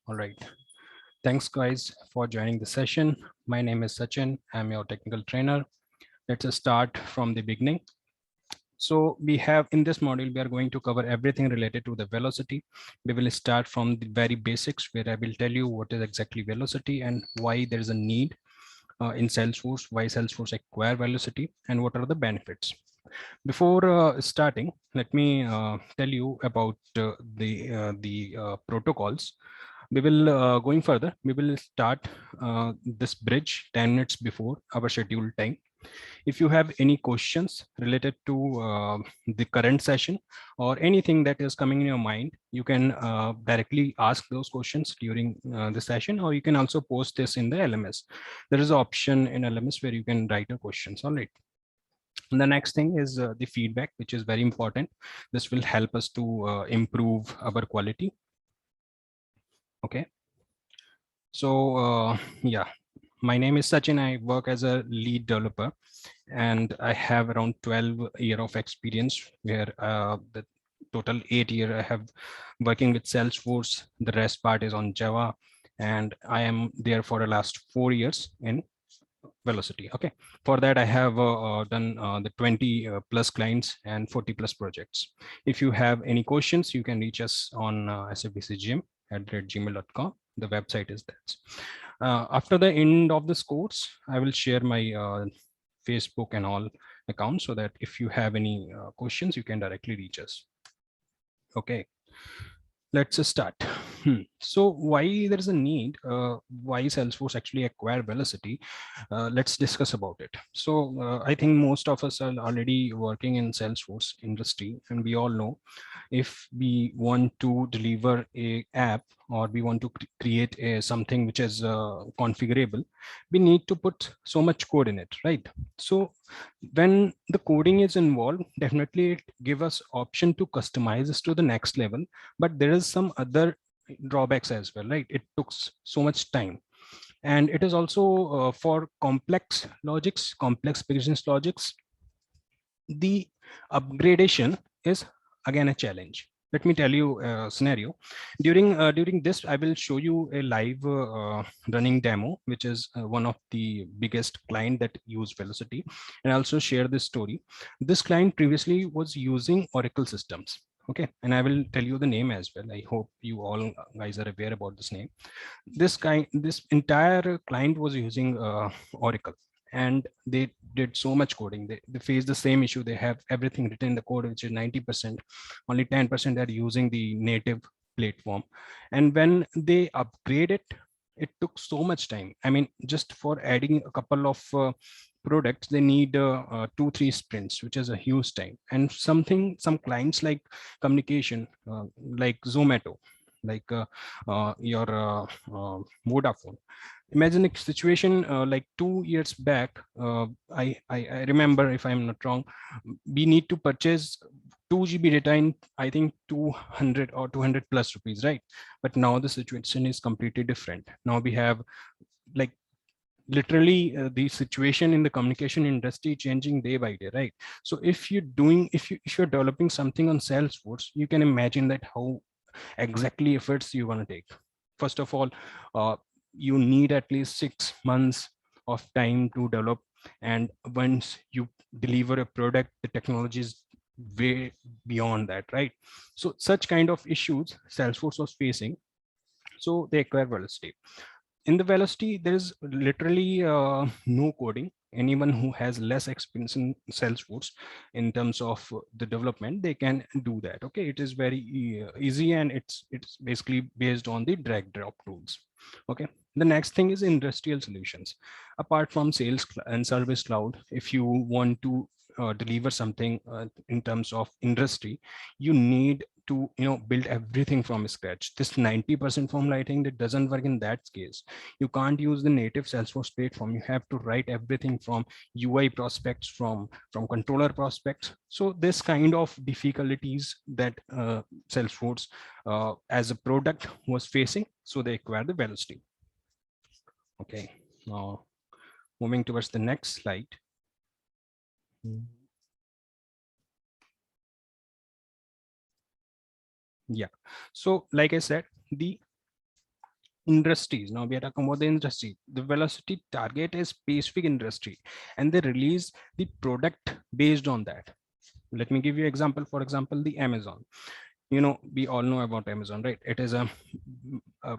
All right. Thanks, guys, for joining the session. My name is Sachin. I'm your technical trainer. Let's start from the beginning. So we have in this module, we are going to cover everything related to the velocity. We will start from the very basics where I will tell you what is exactly velocity and why there is a need in Salesforce, why Salesforce acquire velocity and what are the benefits. Before starting, let me tell you about the protocols. We will going further. We will start this bridge 10 minutes before our scheduled time. If you have any questions related to the current session or anything that is coming in your mind, you can directly ask those questions during the session, or you can also post this in the LMS. There is an option in LMS where you can write your questions. All right. And the next thing is the feedback, which is very important. This will help us to improve our quality. Okay. So yeah, my name is Sachin. I work as a lead developer and I have around 12 year of experience where the total 8 year I have working with Salesforce. The rest part is on Java, and I am there for the last 4 years in Velocity. Okay, for that I have done the 20 plus clients and 40 plus projects. If you have any questions, you can reach us on sfbcgym@gmail.com. The website is that. After the end of this course, I will share my Facebook and all accounts so that if you have any questions, you can directly reach us. Okay, let's start. So why there is a need, why Salesforce actually acquire Velocity? Let's discuss about it. So I think most of us are already working in Salesforce industry, and we all know if we want to deliver a app or we want to create a something which is configurable, we need to put so much code in it, right? So when the coding is involved, definitely it give us option to customize this to the next level, but there is some other drawbacks as well, right? It took so much time, and it is also for complex logics, complex business logics, the upgradation is again a challenge. Let me tell you a scenario. During this, I will show you a live running demo, which is one of the biggest client that use Velocity, and also share this story. This client previously was using Oracle systems. Okay, and I will tell you the name as well. I hope you all guys are aware about this name. This entire client was using Oracle, and they did so much coding. They face the same issue. They have everything written in the code, which is 90%. Only 10% are using the native platform. And when they upgrade it, it took so much time. I mean, just for adding a couple of products, they need 2-3 sprints, which is a huge time. And some clients like communication, like Zomato, like your Vodafone. Imagine a situation like 2 years back. I remember, if I'm not wrong, we need to purchase 2 GB data in, I think, 200 or 200 plus rupees, right? But now the situation is completely different. Now we have, like, literally the situation in the communication industry changing day by day, right? So if you're developing something on Salesforce, you can imagine that how exactly efforts you want to take. First of all, you need at least 6 months of time to develop, and once you deliver a product, the technology is way beyond that, right? So such kind of issues Salesforce was facing, so they acquire Velocity. In the Velocity, there is literally no coding. Anyone who has less experience in Salesforce in terms of the development, they can do that. Okay, it is very easy, and it's basically based on the drag drop tools. Okay, the next thing is industrial solutions. Apart from Sales and Service Cloud, if you want to deliver something in terms of industry, you need to build everything from scratch. This 90% formula, I think, that doesn't work in that case. You can't use the native Salesforce platform. You have to write everything from UI prospects, from controller prospects. So this kind of difficulties that Salesforce as a product was facing, so they acquired the Velocity. Okay, now moving towards the next slide. Yeah, so like I said, the industries. Now we are talking about the industry. The velocity target is specific industry, and they release the product based on that. Let me give you example. For example, the Amazon. You know, we all know about Amazon, right? It is a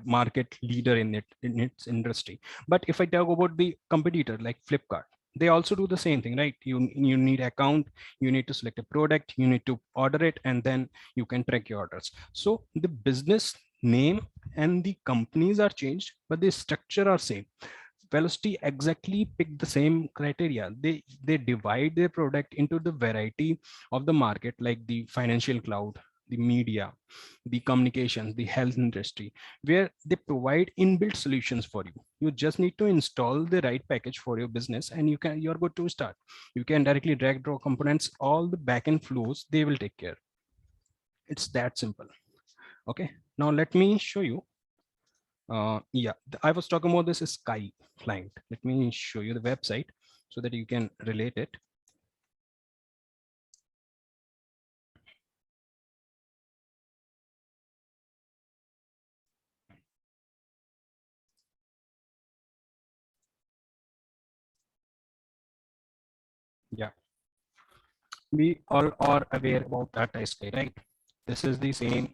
market leader in its industry. But if I talk about the competitor like Flipkart, they also do the same thing, right? You need account, you need to select a product, you need to order it, and then you can track your orders. So the business name and the companies are changed, but the structure are same. Velocity exactly pick the same criteria. They divide their product into the variety of the market, like the financial cloud, the media, the communications, the health industry, where they provide inbuilt solutions for you. You just need to install the right package for your business, and you're good to start. You can directly drag draw components, all the backend flows they will take care. It's that simple. Okay, now let me show you. Yeah, I was talking about this Sky client. Let me show you the website so that you can relate it. Yeah, we all are aware about Tata Sky, right? This is the same.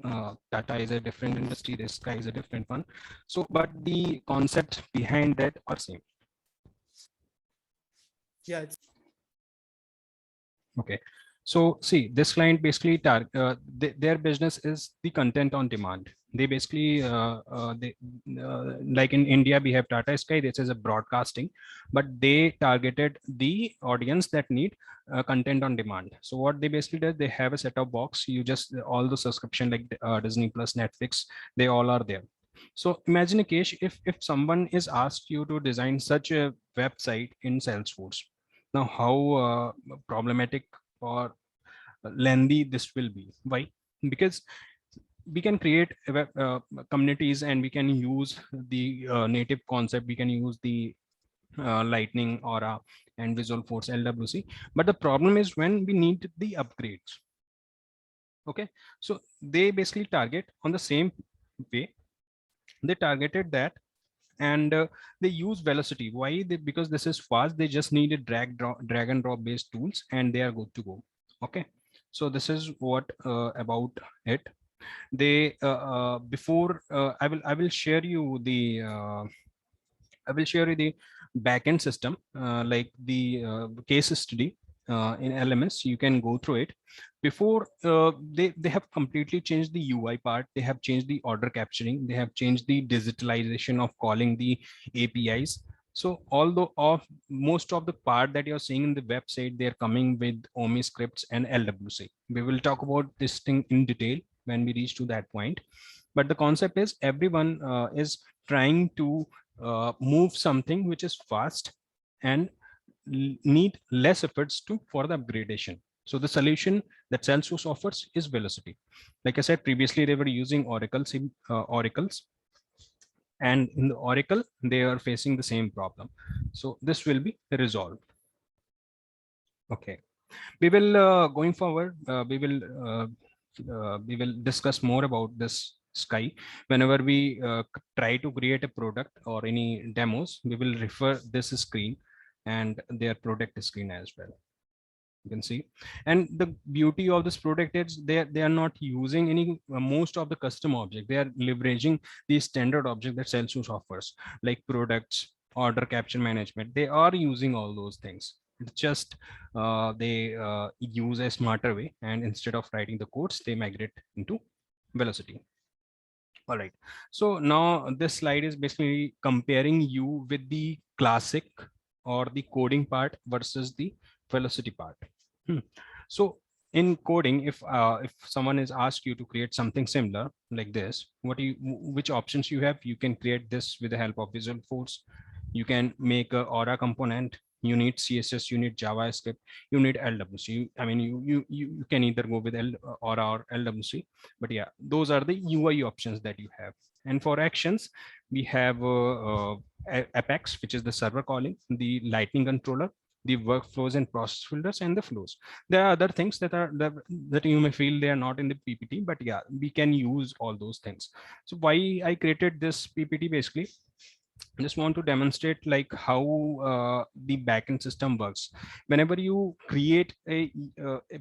Tata is a different industry. This Sky is a different one. So, but the concept behind that are same. Yeah, it's Okay. So see, this client basically their business is the content on demand. They basically like in India we have Tata Sky. This is a broadcasting, but they targeted the audience that need content on demand. So what they basically did, they have a set-top box. You just all the subscription like Disney Plus, Netflix, they all are there. So imagine a case if someone is asked you to design such a website in Salesforce. Now, how problematic or lengthy this will be? Why? Because we can create communities, and we can use the native concept. We can use the Lightning, Aura, and Visual Force LWC. But the problem is when we need the upgrades. Okay, so they basically target on the same way. They targeted that, and they use velocity. Why? Because this is fast. They just need a drag and drop based tools, and they are good to go. Okay, so this is what about it. They before I will share you the backend system, like the case study in LMS. You can go through it. Before they have completely changed the UI part. They have changed the order capturing. They have changed the digitalization of calling the APIs. So although of most of the part that you're seeing in the website, they're coming with OMI scripts and LWC. We will talk about this thing in detail when we reach to that point. But the concept is everyone is trying to move something which is fast and need less efforts to for the upgradation. So the solution that Salesforce offers is velocity. Like I said previously, they were using oracles, and in the Oracle they are facing the same problem. So this will be resolved. Okay, we will going forward. We will discuss more about this Sky. Whenever we try to create a product or any demos, we will refer this screen and their product screen as well. You can see, and the beauty of this product is they are not using any most of the custom object. They are leveraging the standard object that Salesforce offers, like products, order capture management. They are using all those things. It's just they use a smarter way, and instead of writing the codes, they migrate into velocity. All right, so now this slide is basically comparing you with the classic or the coding part versus the velocity part. So in coding, if someone is asked you to create something similar like this, which options you have? You can create this with the help of Visual Force. You can make a Aura component. You need CSS, you need JavaScript, you need LWC. I mean, you can either go with Aura or LWC, but yeah, those are the UI options that you have. And for actions, we have Apex, which is the server calling, the Lightning controller, the workflows and process filters and the flows. There are other things that you may feel they are not in the PPT, but yeah, we can use all those things. So why I created this PPT, basically I just want to demonstrate like how the backend system works. Whenever you create a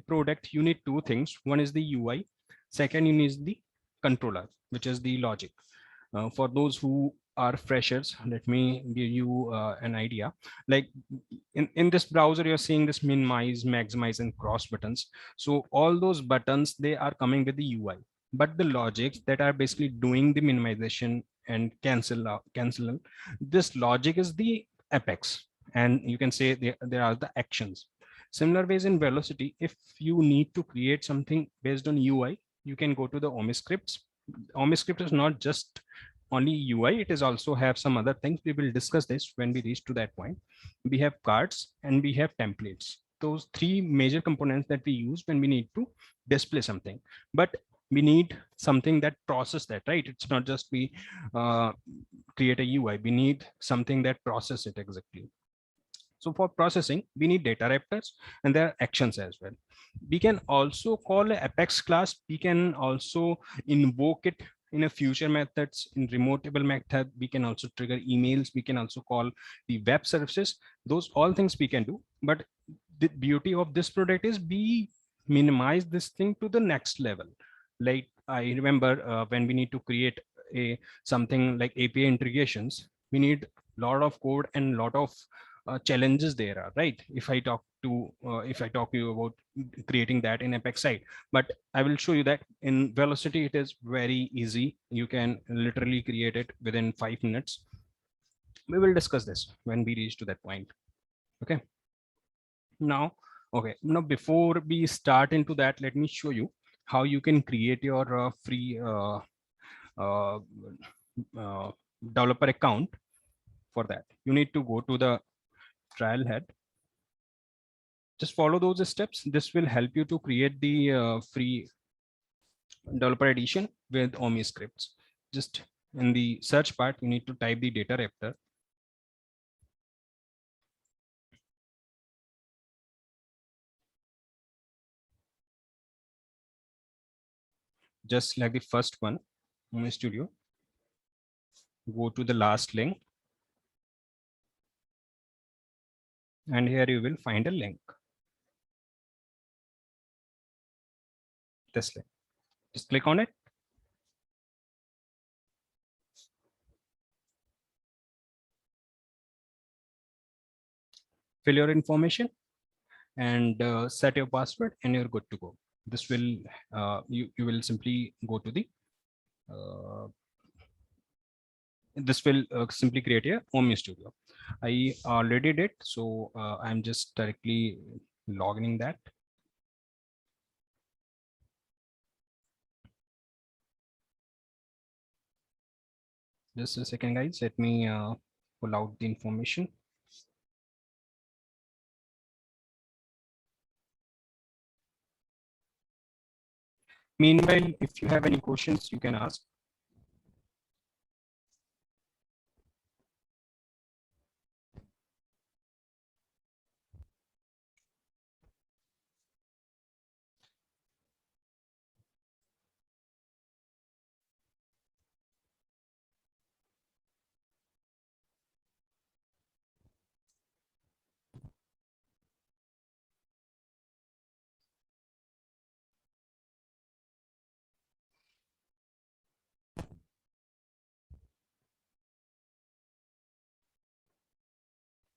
product, you need two things. One is the UI, second you need the controller, which is the logic. For those who are freshers, let me give you an idea. Like in this browser, you're seeing this minimize, maximize, and cross buttons. So all those buttons, they are coming with the UI, but the logics that are basically doing the minimization and cancel, this logic is the apex, and you can say there are the actions. Similar ways in velocity, if you need to create something based on UI, you can go to the OMI scripts. OMI script is not just only UI, it is also have some other things. We will discuss this when we reach to that point. We have cards and we have templates. Those three major components that we use when we need to display something. But we need something that process that, right? It's not just we create a UI. We need something that process it exactly. So for processing, we need data raptors and there are actions as well. We can also call a Apex class. We can also invoke it in a future methods, in remotable method. We can also trigger emails. We can also call the web services. Those all things we can do. But the beauty of this product is we minimize this thing to the next level. Like I remember when we need to create a something like API integrations, we need a lot of code and lot of challenges there are, right? If I talk to you about creating that in Apex side, but I will show you that in Velocity it is very easy. You can literally create it within 5 minutes. We will discuss this when we reach to that point. Okay. Now, before we start into that, let me show you how you can create your free uh, developer account. For that, you need to go to the Trailhead. Just follow those steps. This will help you to create the free developer edition with OMI scripts. Just in the search part, you need to type the data raptor. Just like the first one, OMI Studio. Go to the last link. And here you will find a link. This link. Just click on it. Fill your information and set your password and you're good to go. This will you will simply go to the this will simply create a OMI Studio. I already did, so I'm just directly logging that. Just a second, guys. Let me pull out the information. Meanwhile, if you have any questions, you can ask.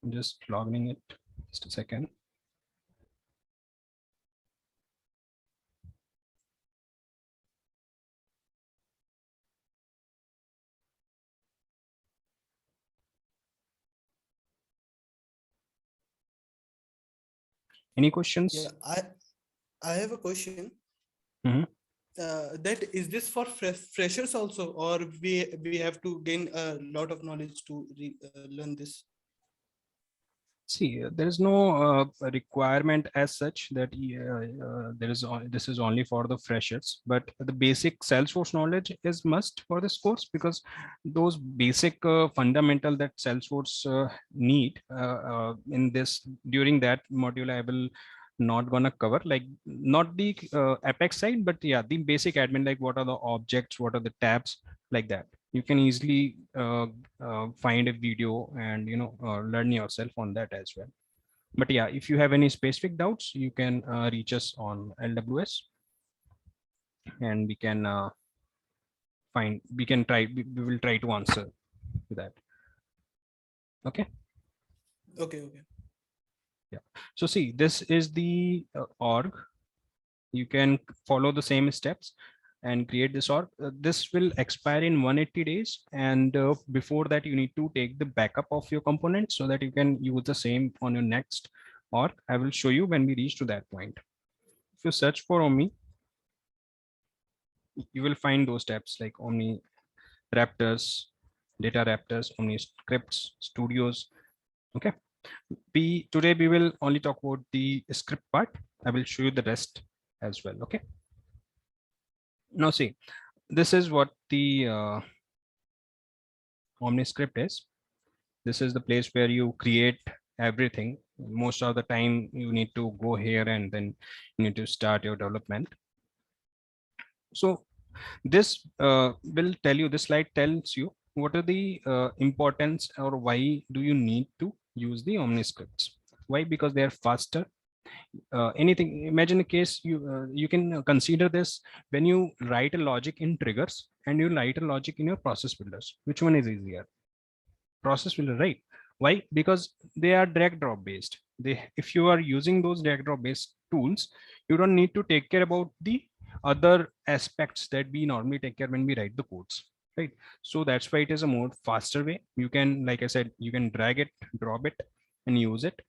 I'm just logging it. Just a second. Any questions? Yeah, I have a question. Mm-hmm. That is this for freshers also, or we have to gain a lot of knowledge to learn this? See, there is no requirement as such that this is only for the freshers, but the basic Salesforce knowledge is must for this course, because those basic fundamental that Salesforce need in this during that module, I will not gonna cover, like not the Apex side, but yeah, the basic admin, like what are the objects, what are the tabs, like that. You can easily find a video and learn yourself on that as well. But yeah, if you have any specific doubts, you can reach us on LWS, and we will try to answer to that. Okay. Okay. Yeah. So see, this is the org. You can follow the same steps and create this org. This will expire in 180 days. And before that, you need to take the backup of your components so that you can use the same on your next org. I will show you when we reach to that point. If you search for Omni, you will find those tabs like Omni Raptors, Data Raptors, Omni Scripts, Studios. Okay. Today we will only talk about the script part. I will show you the rest as well. Okay. Now see, this is what the OmniScript is. This is the place where you create everything. Most of the time you need to go here and then you need to start your development. So this will tell you, this slide tells you what are the importance, or why do you need to use the OmniScripts. Why? Because they are faster. Anything, imagine a case, you can consider this when you write a logic in triggers and you write a logic in your process builders. Which one is easier? Process builder, right? Why? Because they are drag drop based. If you are using those drag drop based tools, you don't need to take care about the other aspects that we normally take care when we write the codes, right? So that's why it is a more faster way. You can, like I said, you can drag it, drop it, and use it.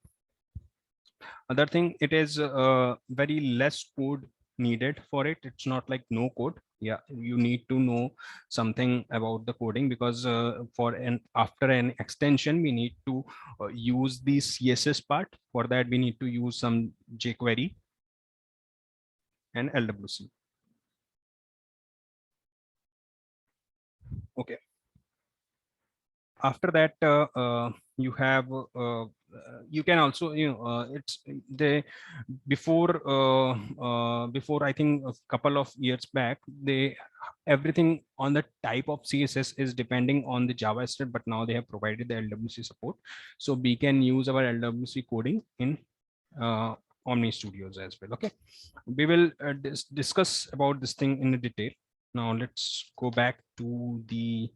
Other thing, it is very less code needed for it. It's not like no code. Yeah, you need to know something about the coding, because after an extension we need to use the CSS part. For that we need to use some jQuery and LWC. Okay. After that, you have you can also, it's the before I think a couple of years back, everything on the type of CSS is depending on the JavaScript, but now they have provided the LWC support, so we can use our LWC coding in Omni Studios as well. Okay, we will discuss about this thing in detail. Now let's go back to the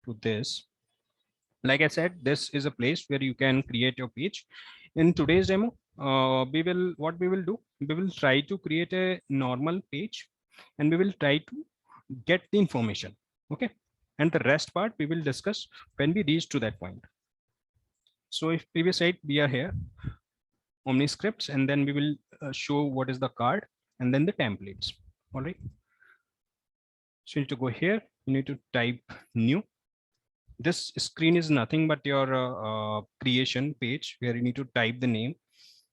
to this. Like I said, this is a place where you can create your page. In today's demo, we will do, we will try to create a normal page and we will try to get the information. Okay. And the rest part we will discuss when we reach to that point. So if previous slide, we are here, OmniScripts, and then we will show what is the card and then the templates. All right. So you need to go here, you need to type new. This screen is nothing but your creation page where you need to type the name.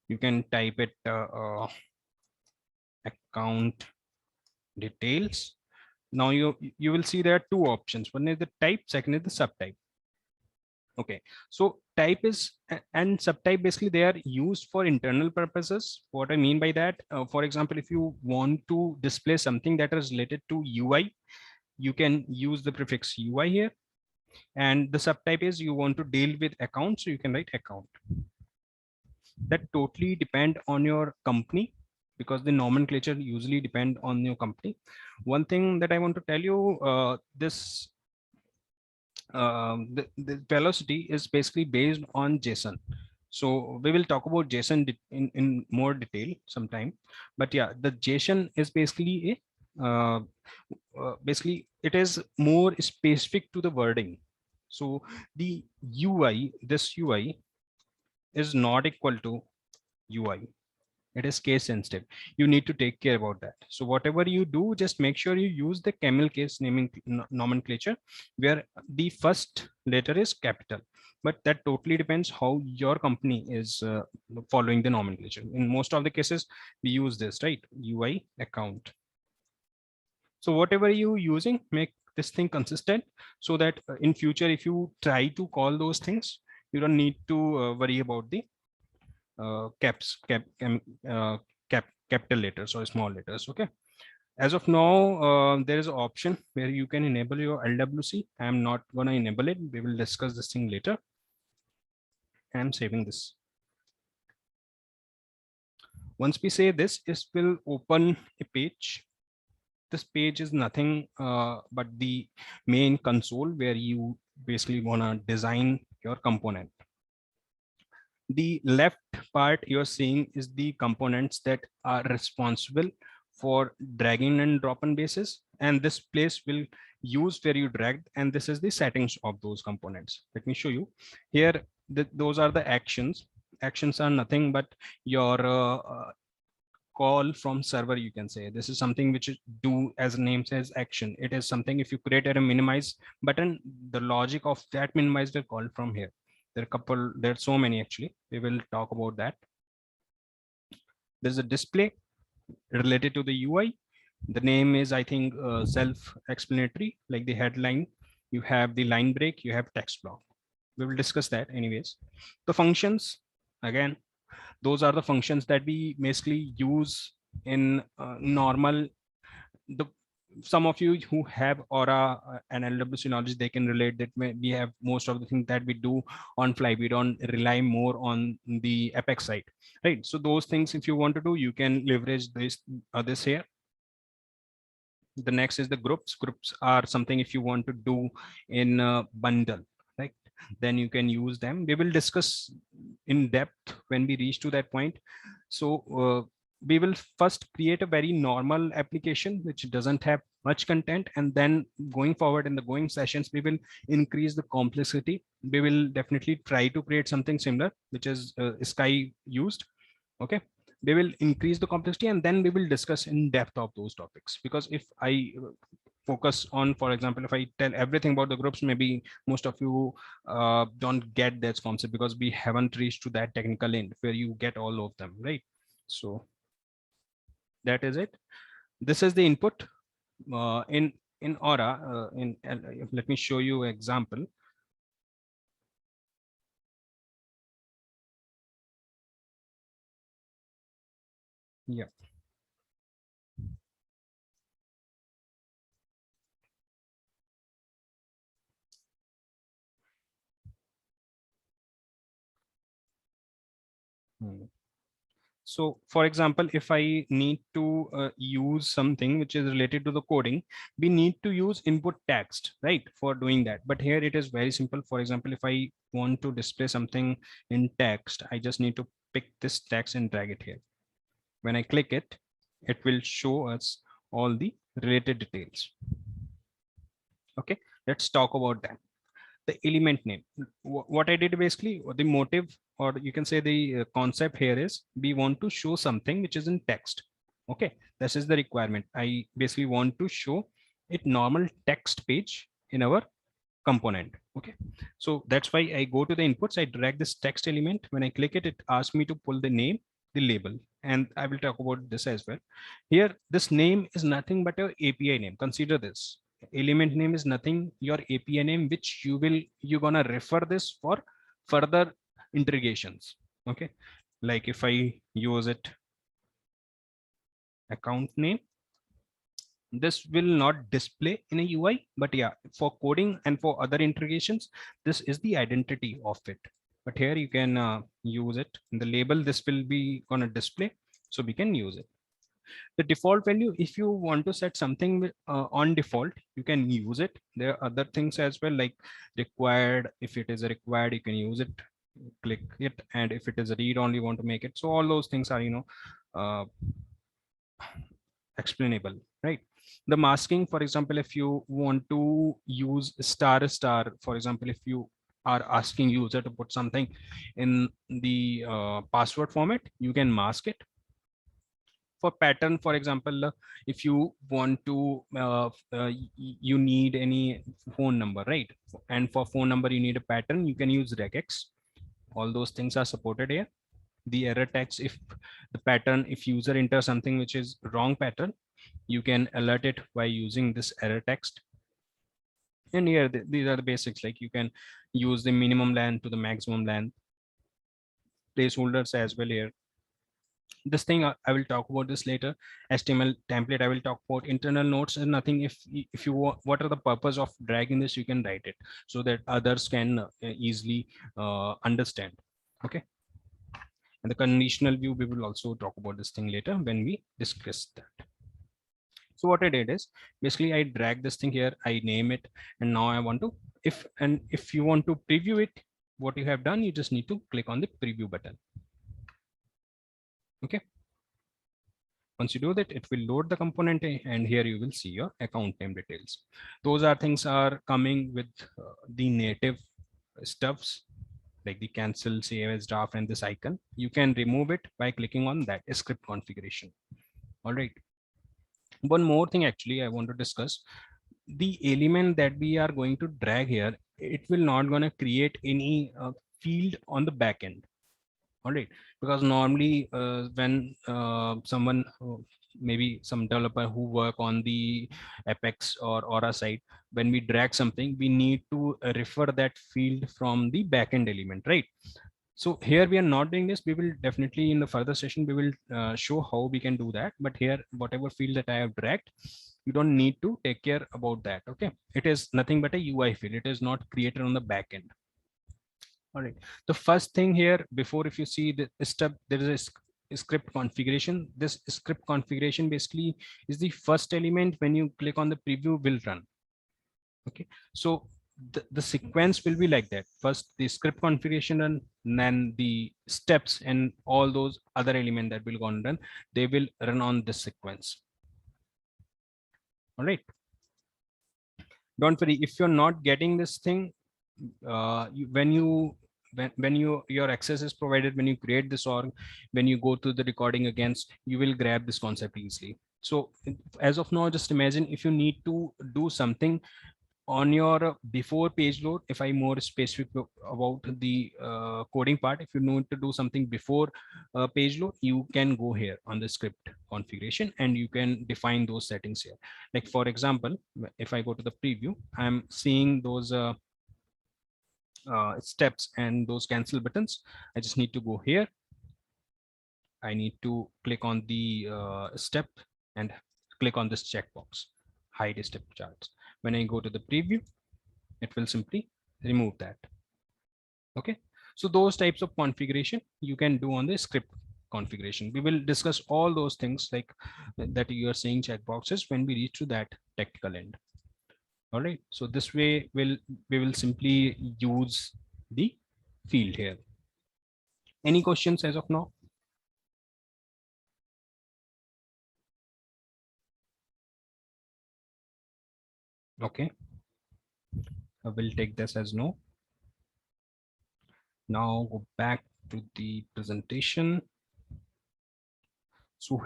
You can type it account details. Now you will see there are two options. One is the type, second is the subtype. Okay, so type is and subtype, basically they are used for internal purposes. What I mean by that, for example, if you want to display something that is related to UI, you can use the prefix UI here. And the subtype is you want to deal with accounts, so you can write account. That totally depend on your company, because the nomenclature usually depend on your company. One thing that I want to tell you, the velocity is basically based on JSON. So we will talk about JSON in more detail sometime. But yeah, the JSON is basically basically it is more specific to the wording. So the UI, this UI is not equal to UI. It is case sensitive. You need to take care about that. So whatever you do, just make sure you use the camel case naming nomenclature, where the first letter is capital. but that totally depends how your company is following the nomenclature. In most of the cases, we use this, right? UI account. So whatever you using, make this thing consistent so that in future, if you try to call those things, you don't need to worry about the capital letters or small letters. Okay. As of now, there is an option where you can enable your LWC. I'm not going to enable it. We will discuss this thing later. I'm saving this. Once we say this, it will open a page. This page is nothing but the main console where you basically want to design your component. The left part you're seeing is the components that are responsible for dragging and dropping basis, and this place will use where you dragged, and this is the settings of those components. Let me show you here. Those are the actions. Actions are nothing but your call from server. You can say this is something which is do, as name says, action. It is something, if you create a minimize button, the logic of that minimize will call from here. There are so many actually. We will talk about that. There's a display related to the UI. The name is, I think, self-explanatory, like the headline. You have the line break, you have text block. We will discuss that anyways. The functions, again, those are the functions that we basically use in normal. Some of you who have Aura and LWC knowledge, they can relate that we have most of the things that we do on fly. We don't rely more on the Apex side, right? So those things, if you want to do, you can leverage this here. The next is the groups. Groups are something if you want to do in a bundle, right? Then you can use them. We will discuss in depth when we reach to that point. So we will first create a very normal application which doesn't have much content, and then going forward in the going sessions, we will increase the complexity. We will definitely try to create something similar, which is Sky used. Okay. We will increase the complexity, and then we will discuss in depth of those topics. Because if I focus on, for example, if I tell everything about the groups, maybe most of you don't get that concept, because we haven't reached to that technical end where you get all of them, right? So that is it. This is the input in Aura. Let me show you an example. Yeah. So for example, if I need to use something which is related to the coding, we need to use input text, right, for doing that. But here it is very simple. For example, if I want to display something in text, I just need to pick this text and drag it here. When I click it, it will show us all the related details. Okay, let's talk about that. The element name. What I did basically, the motive, or you can say the concept here is, we want to show something which is in text. Okay, this is the requirement. I basically want to show it normal text page in our component. Okay, so that's why I go to the inputs, I drag this text element. When I click it, it asks me to pull the name, the label, and I will talk about this as well. Here, this name is nothing but a API name. Consider this element name is nothing, your API name, which you're gonna refer this for further interrogations. Okay, like if I use it account name, this will not display in a UI, but yeah, for coding and for other interrogations, this is the identity of it. But here you can use it in the label. This will be gonna display, so we can use it. The default value, if you want to set something on default, you can use it. There are other things as well, like required. If it is a required, you can use it, click it. And if it is a read only, want to make it. So all those things are, explainable, right? The masking, for example, if you want to use star star, for example, if you are asking user to put something in the password format, you can mask it. for pattern, for example, if you want to, you need any phone number, right? And for phone number, you need a pattern, you can use regex. All those things are supported here. The error text, if the pattern, if user enters something which is wrong pattern, you can alert it by using this error text. And here, these are the basics, like you can use the minimum length to the maximum length, placeholders as well here. This thing, I will talk about this later. HTML template, I will talk about internal notes and nothing. If you want, what are the purpose of dragging this, you can write it so that others can easily understand. Okay. And the conditional view, we will also talk about this thing later when we discuss that. So what I did is basically I drag this thing here, I name it, and now I want to, if you want to preview it, what you have done, you just need to click on the preview button. Okay. Once you do that, it will load the component, and here you will see your account name details. Those are things are coming with the native stuffs, like the cancel, save as draft, and this icon. You can remove it by clicking on that script configuration. All right. One more thing, actually, I want to discuss. The element that we are going to drag here, it will not going to create any field on the back end. All right, because normally when someone, maybe some developer who work on the Apex or Aura side, when we drag something, we need to refer that field from the backend element, right? So here we are not doing this. We will definitely in the further session, we will show how we can do that. But here, whatever field that I have dragged, you don't need to take care about that. Okay, it is nothing but a UI field. It is not created on the backend. All right. The first thing here, before, if you see the step, there is a script configuration. This script configuration basically is the first element when you click on the preview will run. Okay. So the sequence will be like that. First, the script configuration and then the steps and all those other elements that will go on run, they will run on this sequence. All right. Don't worry if you're not getting this thing. When your access is provided, when you create this org, when you go to the recording against, you will grab this concept easily. So as of now, just imagine if you need to do something on your before page load. If I'm more specific about the coding part, if you need to do something before page load, you can go here on the script configuration and you can define those settings here. Like for example, if I go to the preview, I'm seeing those steps and those cancel buttons. I just need to go here. I need to click on the step and click on this checkbox, hide step charts. When I go to the preview, it will simply remove that. Okay, so those types of configuration you can do on the script configuration. We will discuss all those things like that you are saying checkboxes when we reach to that technical end. All right, so this way we will simply use the field here. Any questions as of now? Okay, I will take this as no. Now go back to the presentation. So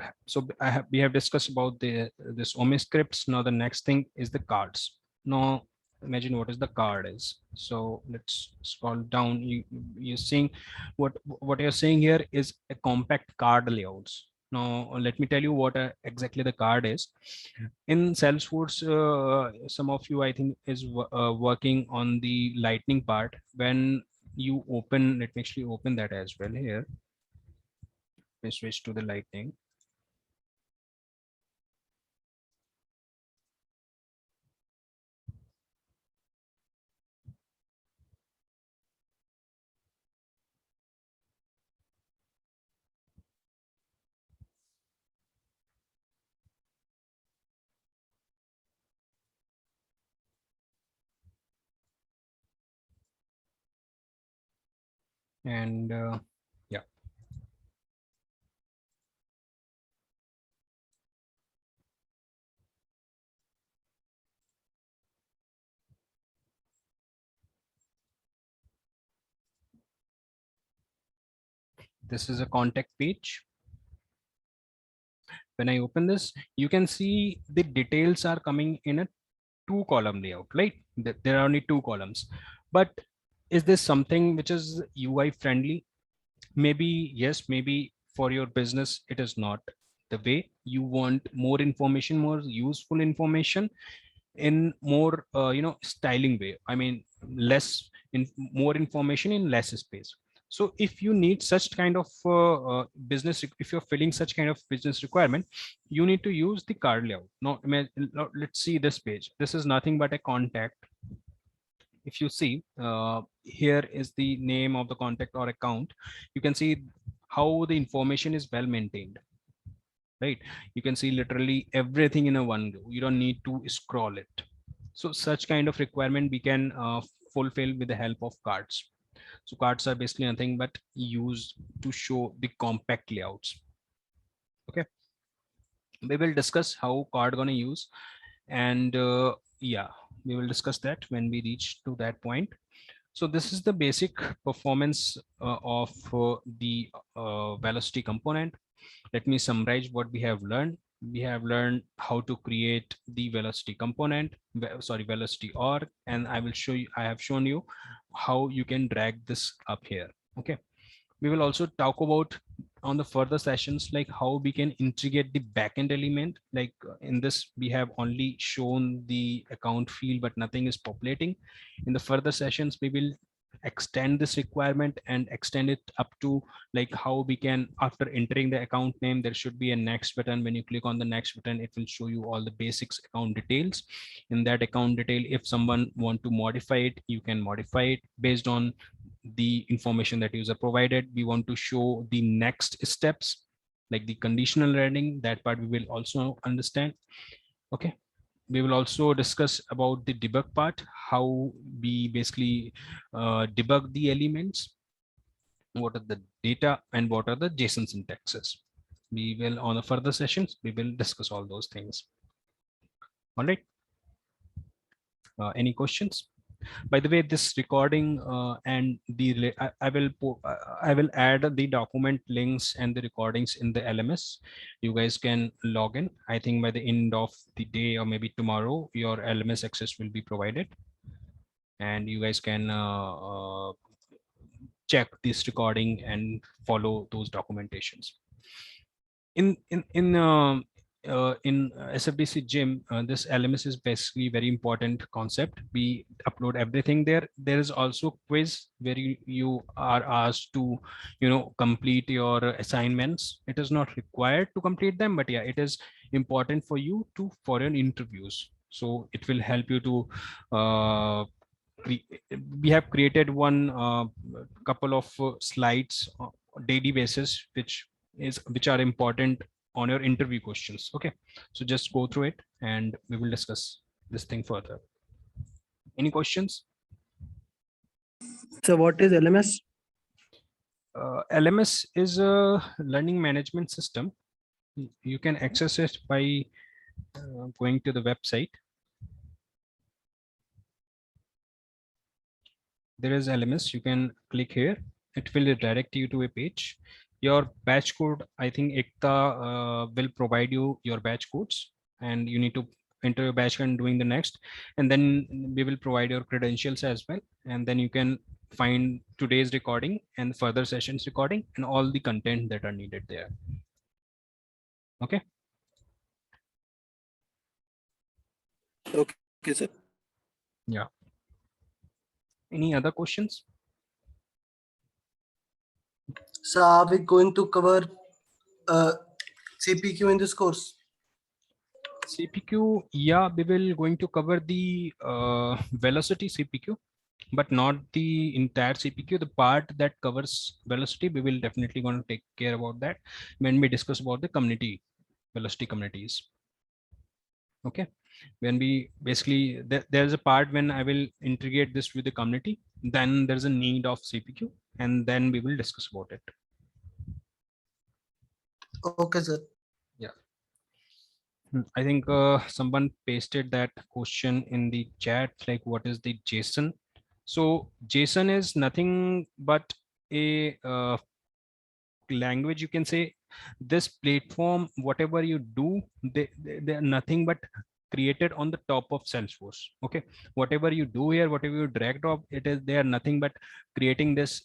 we have discussed about this OMI scripts. Now the next thing is the cards. Now imagine what is the card is. So let's scroll down. You're seeing what you're saying here is a compact card layouts. Now let me tell you what exactly the card is. In Salesforce, some of you I think is working on the Lightning part. When you open, let me actually open that as well here. We switch to the Lightning. And yeah, this is a contact page. When I open this, you can see the details are coming in a 2-column layout, right? There are only 2 columns. But is this something which is UI friendly? Maybe yes, maybe for your business it is not the way. You want more information, more useful information in more styling way. I mean, less in more information in less space. So if you need such kind of business, if you're filling such kind of business requirement, you need to use the card layout. Now let's see this page. This is nothing but a contact. If you see, here is the name of the contact or account. You can see how the information is well maintained, right? You can see literally everything in a one go. You don't need to scroll it. So such kind of requirement we can fulfill with the help of cards. So cards are basically nothing but used to show the compact layouts. Okay, we will discuss how card gonna use, and yeah, we will discuss that when we reach to that point. So this is the basic performance of the velocity component. Let me summarize what we have learned. We have learned how to create the velocity component, velocity org, and I will show you, I have shown you how you can drag this up here. Okay. We will also talk about on the further sessions, like how we can integrate the backend element. Like in this, we have only shown the account field, but nothing is populating. In the further sessions, we will extend this requirement and extend it up to like how we can, after entering the account name, there should be a next button. When you click on the next button, it will show you all the basics account details. In that account detail, if someone want to modify it, you can modify it based on the information that user provided. We want to show the next steps, like the conditional running. That part we will also understand. Okay. We will also discuss about the debug part, how we basically debug the elements, what are the data, and what are the JSON syntaxes. We will, on the further sessions, we will discuss all those things. All right. Any questions? By the way, this recording and the I will add the document links and the recordings in the LMS. You guys can log in. I think by the end of the day or maybe tomorrow, your LMS access will be provided, and you guys can check this recording and follow those documentations. In SFDC Gym, this LMS is basically very important concept. We upload everything there. There is also quiz where you are asked to, complete your assignments. It is not required to complete them, but yeah, it is important for you to for your interviews. So it will help you to. We have created one couple of slides daily basis, which are important on your interview questions. Okay, so just go through it and we will discuss this thing further. Any questions? So what is LMS? LMS is a learning management system. You can access it by going to the website. There is LMS. You can click here. It will redirect you to a page. Your batch code, I think Ekta will provide you your batch codes, and you need to enter your batch and doing the next, and then we will provide your credentials as well, and then you can find today's recording and further sessions recording and all the content that are needed there. Okay. Okay, sir. Yeah. Any other questions? So are we going to cover CPQ in this course? CPQ, yeah, we will going to cover the velocity CPQ, but not the entire CPQ. The part that covers velocity, we will definitely going to take care about that when we discuss about the community, velocity communities. Okay, when we basically, there's a part when I will integrate this with the community, then there's a need of CPQ, and then we will discuss about it. Okay, sir. Yeah. I think someone pasted that question in the chat, like what is the JSON? So JSON is nothing but a language, you can say. this platform, whatever you do, they are nothing but created on the top of Salesforce. Okay, whatever you do here, whatever you drag drop, it is, they are nothing but creating this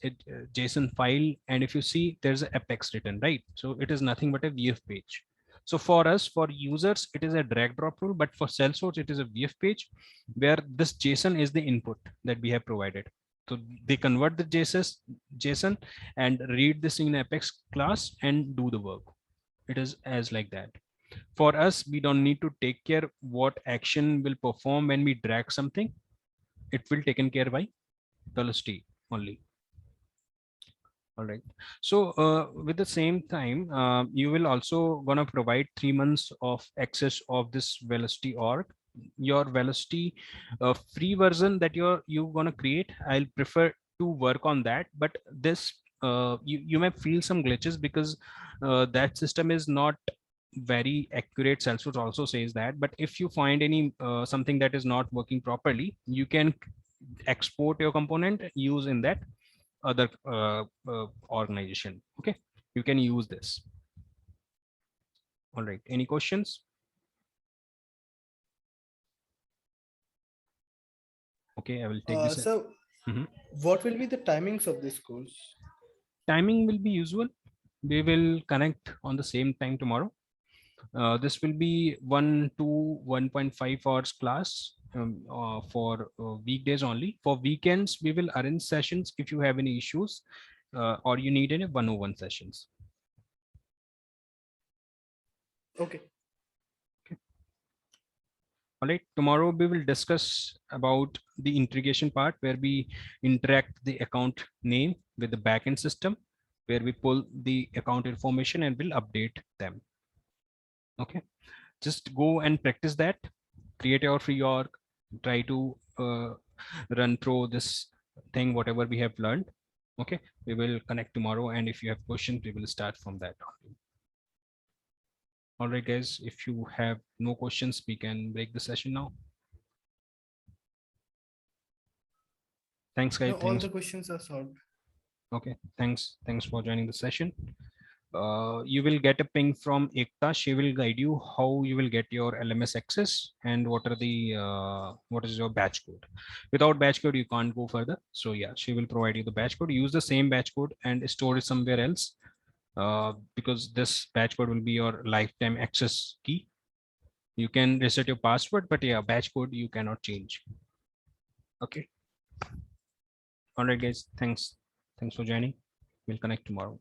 JSON file. And if you see, there's an apex written, right? So it is nothing but a VF page. So for us, for users, it is a drag drop rule, but for Salesforce, it is a VF page where this JSON is the input that we have provided. So they convert the JSON and read this in Apex class and do the work. It is as like that. For us, we don't need to take care what action will perform when we drag something. It will taken care by velocity only. All right. So with the same time, you will also gonna provide 3 months of access of this velocity org. Your velocity free version that you gonna create, I'll prefer to work on that. But this you may feel some glitches because that system is not very accurate. Salesforce also says that. But if you find any something that is not working properly, you can export your component, use in that other organization. Okay, you can use this. All right, any questions? Okay, I will take this. So Mhm. what will be the timings of this course? Timing will be usual. We will connect on the same time tomorrow. This will be 1 to 1.5 hours class for weekdays only. For weekends, we will arrange sessions if you have any issues or you need any 101 sessions. Okay. All right, tomorrow we will discuss about the integration part where we interact the account name with the backend system, where we pull the account information and will update them. Okay, just go and practice that, create your free org, try to run through this thing, whatever we have learned. Okay, we will connect tomorrow. And if you have questions, we will start from that. All right, guys, if you have no questions, we can break the session now. Thanks, guys. No, all Thanks. the questions are solved. Okay, thanks. Thanks for joining the session. You will get a ping from Ekta. She will guide you how you will get your LMS access and what are the what is your batch code. Without batch code, you can't go further. So yeah, she will provide you the batch code. Use the same batch code and store it somewhere else because this batch code will be your lifetime access key. You can reset your password, but yeah, batch code you cannot change. Okay. All right, guys. Thanks. Thanks for joining. We'll connect tomorrow.